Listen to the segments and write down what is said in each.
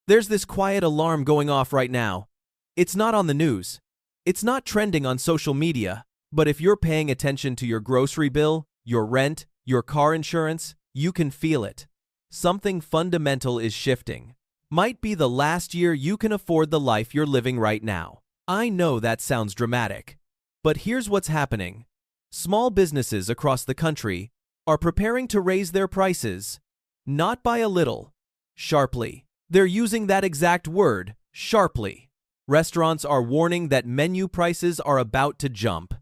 There's this quiet alarm going off right now. It's not on the news. It's not trending on social media. But if you're paying attention to your grocery bill, your rent, your car insurance, you can feel it. Something fundamental is shifting. Might be the last year you can afford the life you're living right now. I know that sounds dramatic. But here's what's happening. Small businesses across the country are preparing to raise their prices. Not by a little. Sharply. They're using that exact word, sharply. Restaurants are warning that menu prices are about to jump.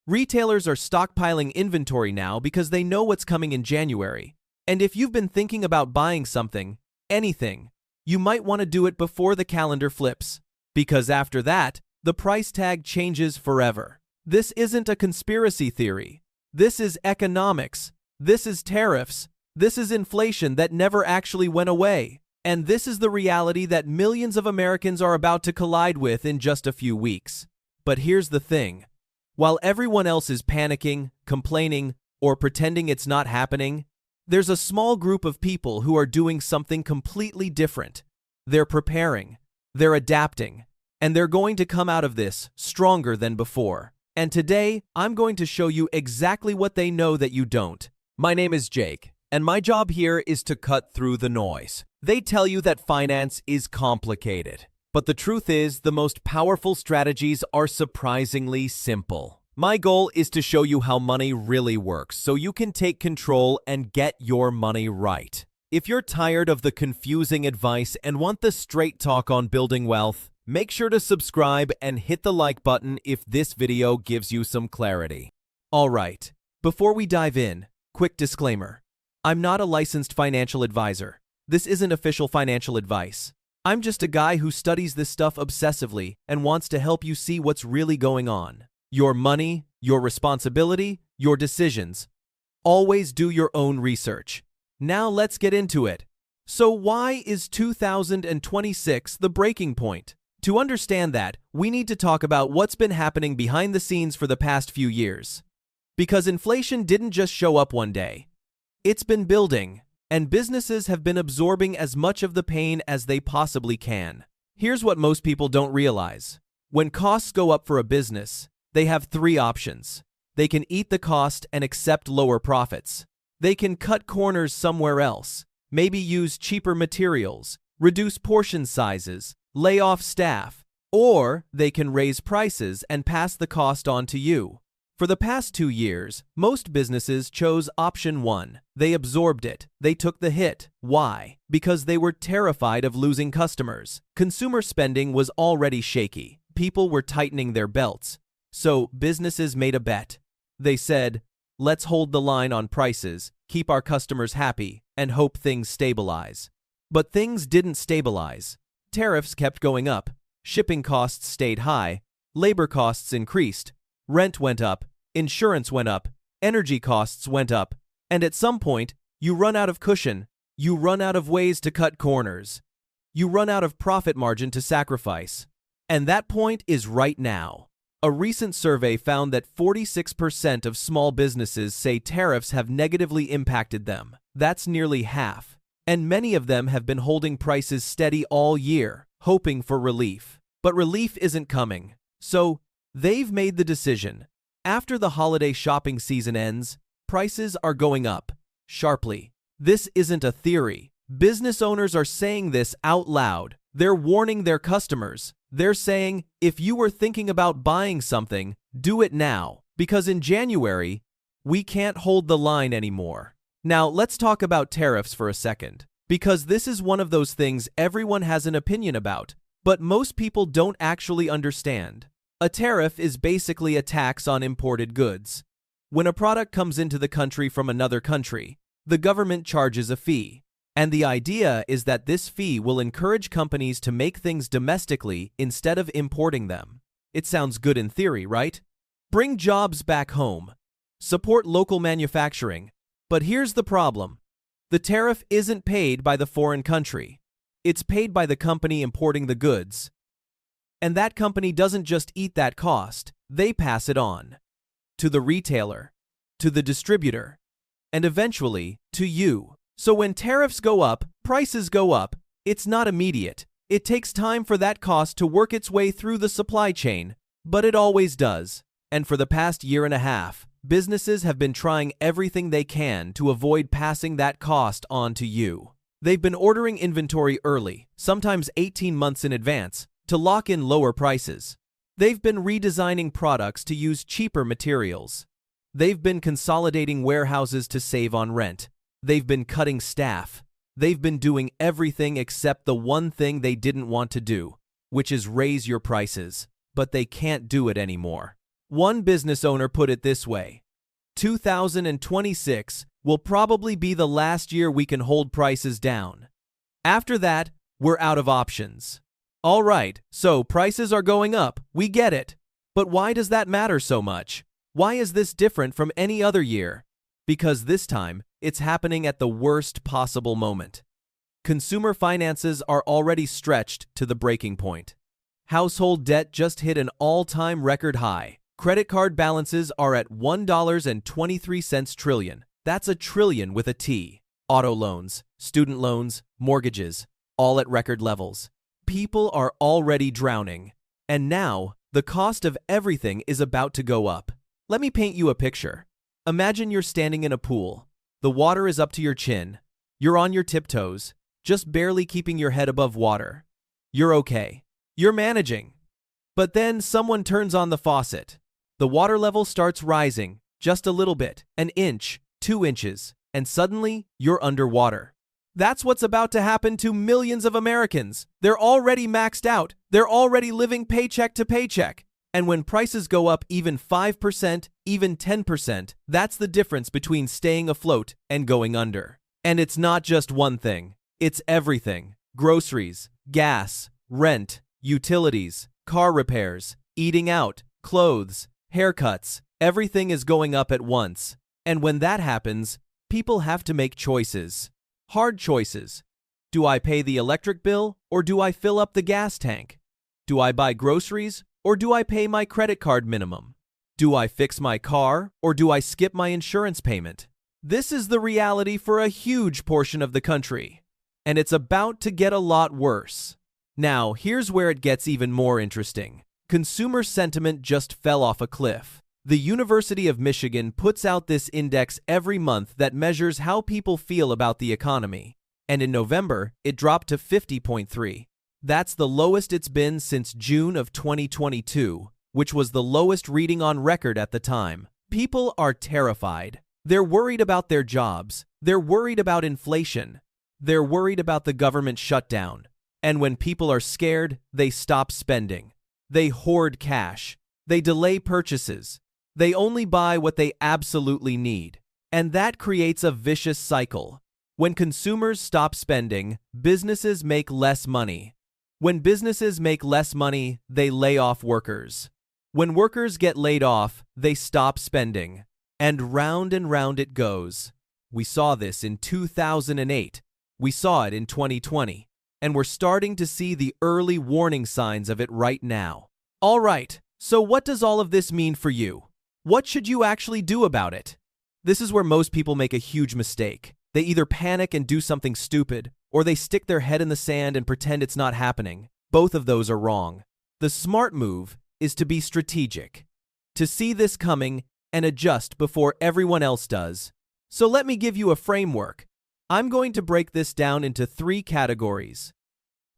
Retailers are stockpiling inventory now because they know what's coming in January. And if you've been thinking about buying something, anything, you might want to do it before the calendar flips. Because after that, the price tag changes forever. This isn't a conspiracy theory. This is economics. This is tariffs. This is inflation that never actually went away. And this is the reality that millions of Americans are about to collide with in just a few weeks. But here's the thing. While everyone else is panicking, complaining, or pretending it's not happening, there's a small group of people who are doing something completely different. They're preparing, they're adapting, and they're going to come out of this stronger than before. And today, I'm going to show you exactly what they know that you don't. My name is Jake, and my job here is to cut through the noise. They tell you that finance is complicated, but the truth is the most powerful strategies are surprisingly simple. My goal is to show you how money really works so you can take control and get your money right. If you're tired of the confusing advice and want the straight talk on building wealth, make sure to subscribe and hit the like button if this video gives you some clarity. All right, before we dive in, quick disclaimer. I'm not a licensed financial advisor. This isn't official financial advice. I'm just a guy who studies this stuff obsessively and wants to help you see what's really going on. Your money, your responsibility, your decisions. Always do your own research. Now let's get into it. So why is 2026 the breaking point? To understand that, we need to talk about what's been happening behind the scenes for the past few years. Because inflation didn't just show up one day. It's been building, and businesses have been absorbing as much of the pain as they possibly can. Here's what most people don't realize. When costs go up for a business, they have three options. They can eat the cost and accept lower profits. They can cut corners somewhere else, maybe use cheaper materials, reduce portion sizes, lay off staff, or they can raise prices and pass the cost on to you. For the past 2 years, most businesses chose option 1. They absorbed it. They took the hit. Why? Because they were terrified of losing customers. Consumer spending was already shaky. People were tightening their belts. So businesses made a bet. They said, let's hold the line on prices, keep our customers happy, and hope things stabilize. But things didn't stabilize. Tariffs kept going up. Shipping costs stayed high. Labor costs increased. Rent went up, insurance went up, energy costs went up, and at some point, you run out of cushion, you run out of ways to cut corners, you run out of profit margin to sacrifice. And that point is right now. A recent survey found that 46% of small businesses say tariffs have negatively impacted them. That's nearly half. And many of them have been holding prices steady all year, hoping for relief. But relief isn't coming. So, they've made the decision. After the holiday shopping season ends, prices are going up, sharply. This isn't a theory. Business owners are saying this out loud. They're warning their customers. They're saying, if you were thinking about buying something, do it now. Because in January, we can't hold the line anymore. Now, let's talk about tariffs for a second. Because this is one of those things everyone has an opinion about, but most people don't actually understand. A tariff is basically a tax on imported goods. When a product comes into the country from another country, the government charges a fee. And the idea is that this fee will encourage companies to make things domestically instead of importing them. It sounds good in theory, right? Bring jobs back home. Support local manufacturing. But here's the problem. The tariff isn't paid by the foreign country. It's paid by the company importing the goods. And that company doesn't just eat that cost, they pass it on. To the retailer, to the distributor, and eventually to you. So when tariffs go up, prices go up. It's not immediate. It takes time for that cost to work its way through the supply chain, but it always does. And for the past year and a half, businesses have been trying everything they can to avoid passing that cost on to you. They've been ordering inventory early, sometimes 18 months in advance, to lock in lower prices. They've been redesigning products to use cheaper materials. They've been consolidating warehouses to save on rent. They've been cutting staff. They've been doing everything except the one thing they didn't want to do, which is raise your prices. But they can't do it anymore. One business owner put it this way: 2026 will probably be the last year we can hold prices down. After that, we're out of options. All right, so prices are going up, we get it. But why does that matter so much? Why is this different from any other year? Because this time, it's happening at the worst possible moment. Consumer finances are already stretched to the breaking point. Household debt just hit an all-time record high. Credit card balances are at $1.23 trillion. That's a trillion with a T. Auto loans, student loans, mortgages, all at record levels. People are already drowning. And now, the cost of everything is about to go up. Let me paint you a picture. Imagine you're standing in a pool. The water is up to your chin. You're on your tiptoes, just barely keeping your head above water. You're okay. You're managing. But then someone turns on the faucet. The water level starts rising, just a little bit, an inch, 2 inches, and suddenly you're underwater. That's what's about to happen to millions of Americans. They're already maxed out. They're already living paycheck to paycheck. And when prices go up even 5%, even 10%, that's the difference between staying afloat and going under. And it's not just one thing. It's everything. Groceries, gas, rent, utilities, car repairs, eating out, clothes, haircuts. Everything is going up at once. And when that happens, people have to make choices. Hard choices. Do I pay the electric bill or do I fill up the gas tank? Do I buy groceries or do I pay my credit card minimum? Do I fix my car or do I skip my insurance payment? This is the reality for a huge portion of the country, and it's about to get a lot worse. Now, here's where it gets even more interesting. Consumer sentiment just fell off a cliff. The University of Michigan puts out this index every month that measures how people feel about the economy. And in November, it dropped to 50.3. That's the lowest it's been since June of 2022, which was the lowest reading on record at the time. People are terrified. They're worried about their jobs. They're worried about inflation. They're worried about the government shutdown. And when people are scared, they stop spending. They hoard cash. They delay purchases. They only buy what they absolutely need. And that creates a vicious cycle. When consumers stop spending, businesses make less money. When businesses make less money, they lay off workers. When workers get laid off, they stop spending. And round it goes. We saw this in 2008. We saw it in 2020. And we're starting to see the early warning signs of it right now. All right, so what does all of this mean for you? What should you actually do about it? This is where most people make a huge mistake. They either panic and do something stupid, or they stick their head in the sand and pretend it's not happening. Both of those are wrong. The smart move is to be strategic, to see this coming and adjust before everyone else does. So let me give you a framework. I'm going to break this down into 3 categories.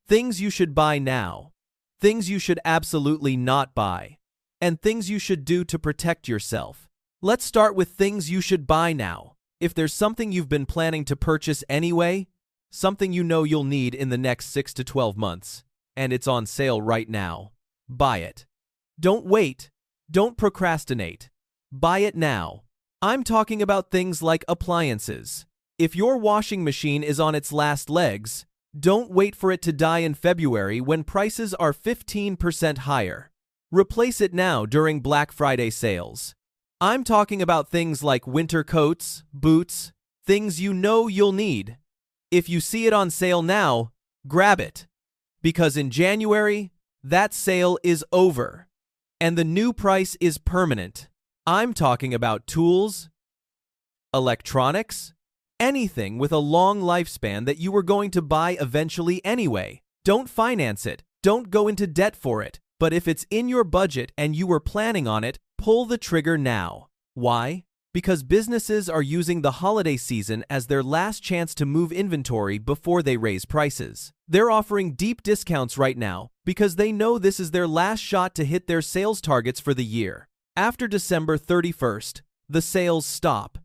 Things you should buy now, things you should absolutely not buy, and things you should do to protect yourself. Let's start with things you should buy now. If there's something you've been planning to purchase anyway, something you know you'll need in the next 6 to 12 months, and it's on sale right now, buy it. Don't wait. Don't procrastinate. Buy it now. I'm talking about things like appliances. If your washing machine is on its last legs, don't wait for it to die in February when prices are 15% higher. Replace it now during Black Friday sales. I'm talking about things like winter coats, boots, things you know you'll need. If you see it on sale now, grab it. Because in January, that sale is over, and the new price is permanent. I'm talking about tools, electronics, anything with a long lifespan that you were going to buy eventually anyway. Don't finance it. Don't go into debt for it. But if it's in your budget and you were planning on it, pull the trigger now. Why? Because businesses are using the holiday season as their last chance to move inventory before they raise prices. They're offering deep discounts right now because they know this is their last shot to hit their sales targets for the year. After December 31st, the sales stop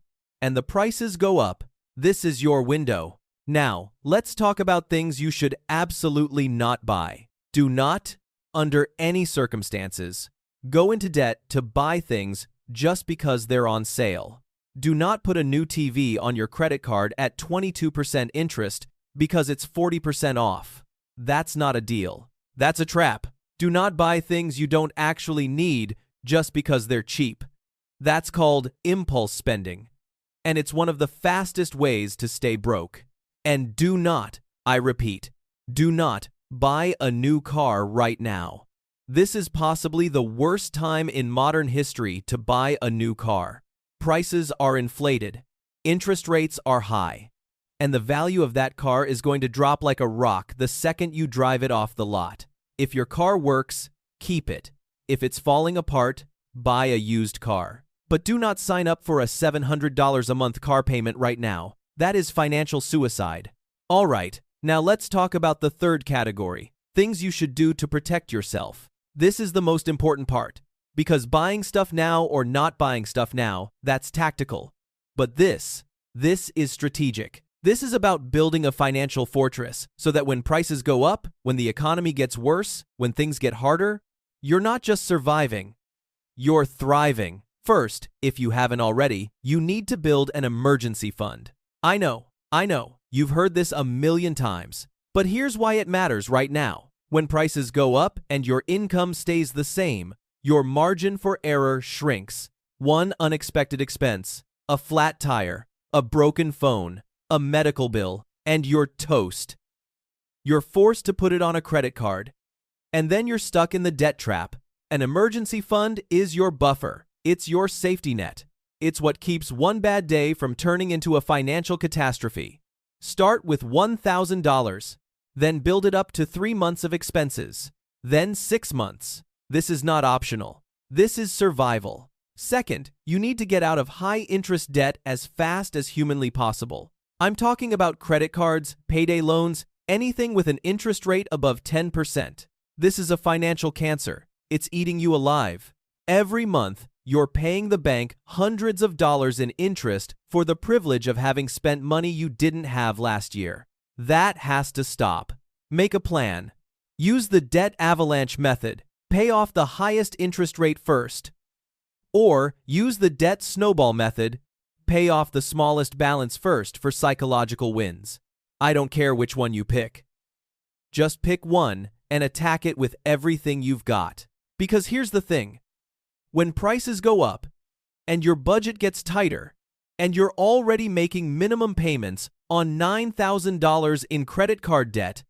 and the prices go up. This is your window. Now, let's talk about things you should absolutely not buy. Do not, under any circumstances, go into debt to buy things just because they're on sale. Do not put a new TV on your credit card at 22% interest because it's 40% off. That's not a deal. That's a trap. Do not buy things you don't actually need just because they're cheap. That's called impulse spending, and it's one of the fastest ways to stay broke. And do not, I repeat, do not buy a new car right now. This is possibly the worst time in modern history to buy a new car. Prices are inflated, interest rates are high, and the value of that car is going to drop like a rock the second you drive it off the lot. If your car works, keep it. If it's falling apart, buy a used car. But do not sign up for a $700 a month car payment right now. That is financial suicide. All right, now let's talk about the third category, things you should do to protect yourself. This is the most important part, because buying stuff now or not buying stuff now, that's tactical. But this is strategic. This is about building a financial fortress so that when prices go up, when the economy gets worse, when things get harder, you're not just surviving, you're thriving. First, if you haven't already, you need to build an emergency fund. I know, you've heard this a million times, but here's why it matters right now. When prices go up and your income stays the same, your margin for error shrinks. One unexpected expense, a flat tire, a broken phone, a medical bill, and you're toast. You're forced to put it on a credit card, and then you're stuck in the debt trap. An emergency fund is your buffer. It's your safety net. It's what keeps one bad day from turning into a financial catastrophe. Start with $1,000. Then build it up to 3 months of expenses, then 6 months. This is not optional. This is survival. Second, you need to get out of high-interest debt as fast as humanly possible. I'm talking about credit cards, payday loans, anything with an interest rate above 10%. This is a financial cancer. It's eating you alive. Every month, you're paying the bank hundreds of dollars in interest for the privilege of having spent money you didn't have last year. That has to stop. Make a plan. Use the debt avalanche method. Pay off the highest interest rate first. Or use the debt snowball method. Pay off the smallest balance first for psychological wins. I don't care which one you pick. Just pick one and attack it with everything you've got. Because here's the thing. When prices go up and your budget gets tighter and you're already making minimum payments on $9,000 in credit card debt,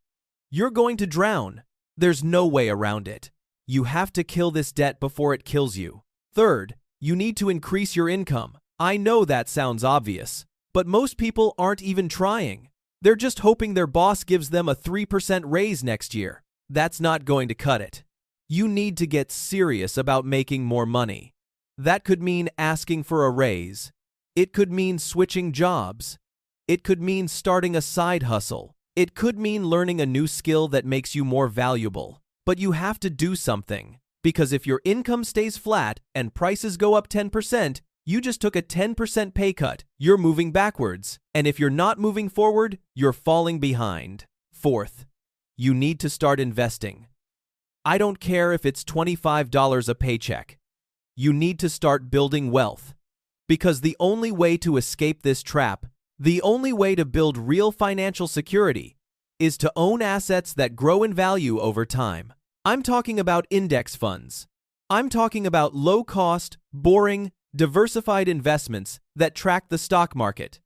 you're going to drown. There's no way around it. You have to kill this debt before it kills you. Third, you need to increase your income. I know that sounds obvious, but most people aren't even trying. They're just hoping their boss gives them a 3% raise next year. That's not going to cut it. You need to get serious about making more money. That could mean asking for a raise. It could mean switching jobs. It could mean starting a side hustle. It could mean learning a new skill that makes you more valuable. But you have to do something, because if your income stays flat and prices go up 10%, you just took a 10% pay cut. You're moving backwards. And if you're not moving forward, you're falling behind. Fourth, you need to start investing. I don't care if it's $25 a paycheck. You need to start building wealth. Because the only way to escape this trap, the only way to build real financial security, is to own assets that grow in value over time. I'm talking about index funds. I'm talking about low-cost, boring, diversified investments that track the stock market.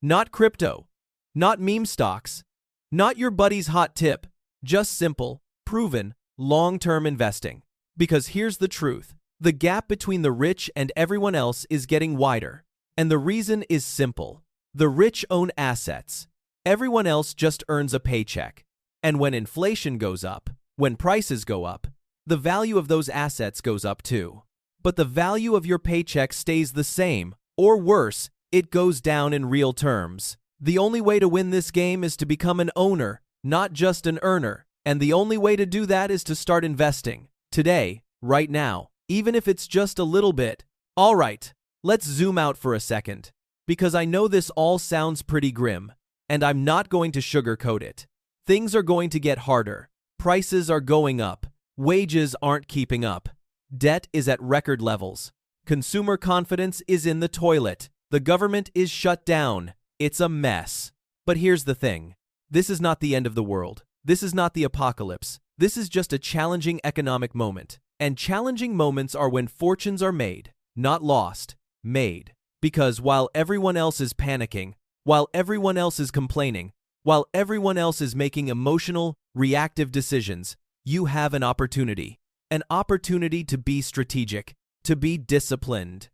Not crypto, not meme stocks, not your buddy's hot tip, just simple, proven, long-term investing. Because here's the truth. The gap between the rich and everyone else is getting wider. And the reason is simple. The rich own assets. Everyone else just earns a paycheck. And when inflation goes up, when prices go up, the value of those assets goes up too. But the value of your paycheck stays the same, or worse, it goes down in real terms. The only way to win this game is to become an owner, not just an earner. And the only way to do that is to start investing. Today, right now, even if it's just a little bit. All right, let's zoom out for a second. Because I know this all sounds pretty grim, and I'm not going to sugarcoat it. Things are going to get harder. Prices are going up. Wages aren't keeping up. Debt is at record levels. Consumer confidence is in the toilet. The government is shut down. It's a mess. But here's the thing. This is not the end of the world. This is not the apocalypse. This is just a challenging economic moment. And challenging moments are when fortunes are made, not lost, made. Because while everyone else is panicking, while everyone else is complaining, while everyone else is making emotional, reactive decisions, you have an opportunity. An opportunity to be strategic, to be disciplined,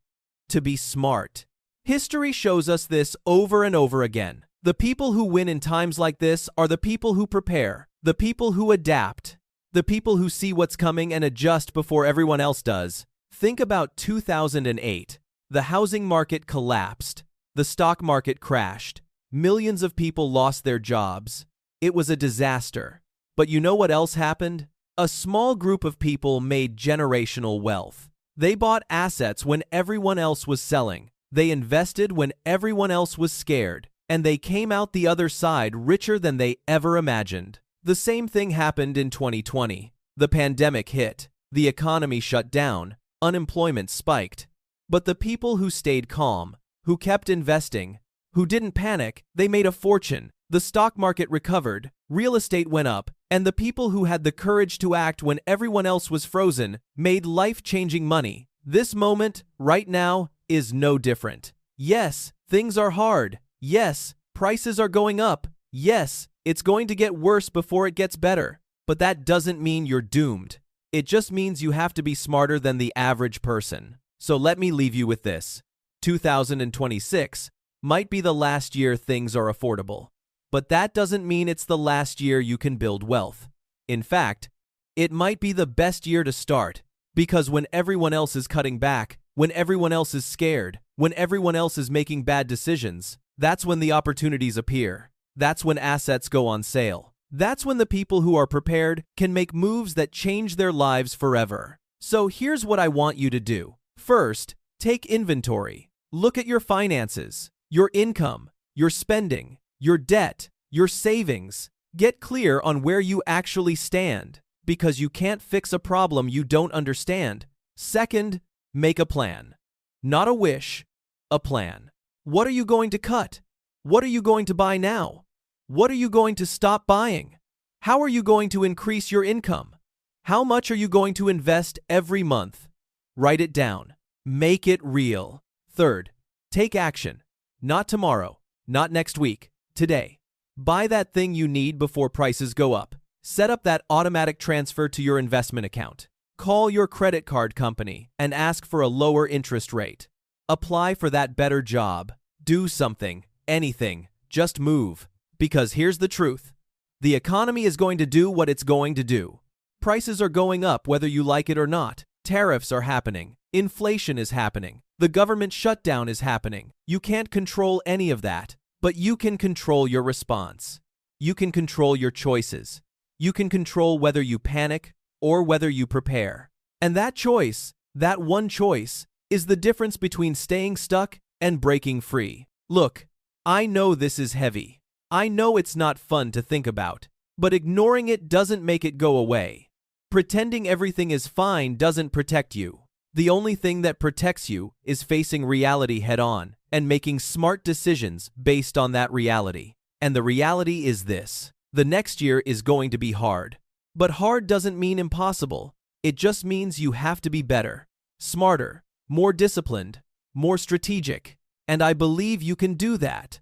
to be smart. History shows us this over and over again. The people who win in times like this are the people who prepare, the people who adapt, the people who see what's coming and adjust before everyone else does. Think about 2008. The housing market collapsed. The stock market crashed. Millions of people lost their jobs. It was a disaster. But you know what else happened? A small group of people made generational wealth. They bought assets when everyone else was selling. They invested when everyone else was scared. And they came out the other side richer than they ever imagined. The same thing happened in 2020. The pandemic hit. The economy shut down. Unemployment spiked. But the people who stayed calm, who kept investing, who didn't panic, they made a fortune. The stock market recovered, real estate went up, and the people who had the courage to act when everyone else was frozen made life-changing money. This moment, right now, is no different. Yes, things are hard. Yes, prices are going up. Yes, it's going to get worse before it gets better. But that doesn't mean you're doomed. It just means you have to be smarter than the average person. So let me leave you with this. 2026 might be the last year things are affordable. But that doesn't mean it's the last year you can build wealth. In fact, it might be the best year to start. Because when everyone else is cutting back, when everyone else is scared, when everyone else is making bad decisions, that's when the opportunities appear. That's when assets go on sale. That's when the people who are prepared can make moves that change their lives forever. So here's what I want you to do. First, take inventory. Look at your finances, your income, your spending, your debt, your savings. Get clear on where you actually stand, because you can't fix a problem you don't understand. Second, make a plan. Not a wish, a plan. What are you going to cut? What are you going to buy now? What are you going to stop buying? How are you going to increase your income? How much are you going to invest every month? Write it down. Make it real. Third, take action. Not tomorrow, not next week, today. Buy that thing you need before prices go up. Set up that automatic transfer to your investment account. Call your credit card company and ask for a lower interest rate. Apply for that better job. Do something, anything, just move. Because here's the truth. The economy is going to do what it's going to do. Prices are going up whether you like it or not. Tariffs are happening. Inflation is happening. The government shutdown is happening. You can't control any of that, but you can control your response. You can control your choices. You can control whether you panic or whether you prepare. And that choice, that one choice, is the difference between staying stuck and breaking free. Look, I know this is heavy. I know it's not fun to think about, but ignoring it doesn't make it go away. Pretending everything is fine doesn't protect you. The only thing that protects you is facing reality head-on and making smart decisions based on that reality. And the reality is this. The next year is going to be hard. But hard doesn't mean impossible. It just means you have to be better, smarter, more disciplined, more strategic. And I believe you can do that.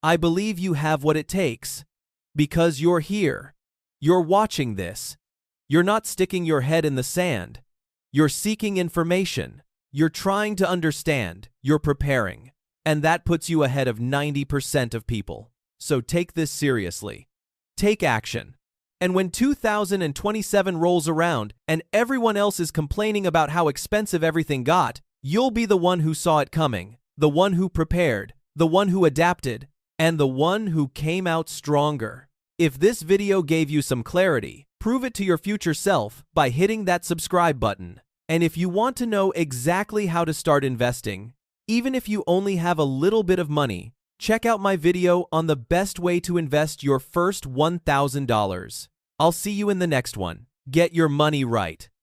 I believe you have what it takes. Because you're here. You're watching this. You're not sticking your head in the sand. You're seeking information. You're trying to understand. You're preparing. And that puts you ahead of 90% of people. So take this seriously. Take action. And when 2027 rolls around and everyone else is complaining about how expensive everything got, you'll be the one who saw it coming, the one who prepared, the one who adapted, and the one who came out stronger. If this video gave you some clarity, prove it to your future self by hitting that subscribe button. And if you want to know exactly how to start investing, even if you only have a little bit of money, check out my video on the best way to invest your first $1,000. I'll see you in the next one. Get your money right.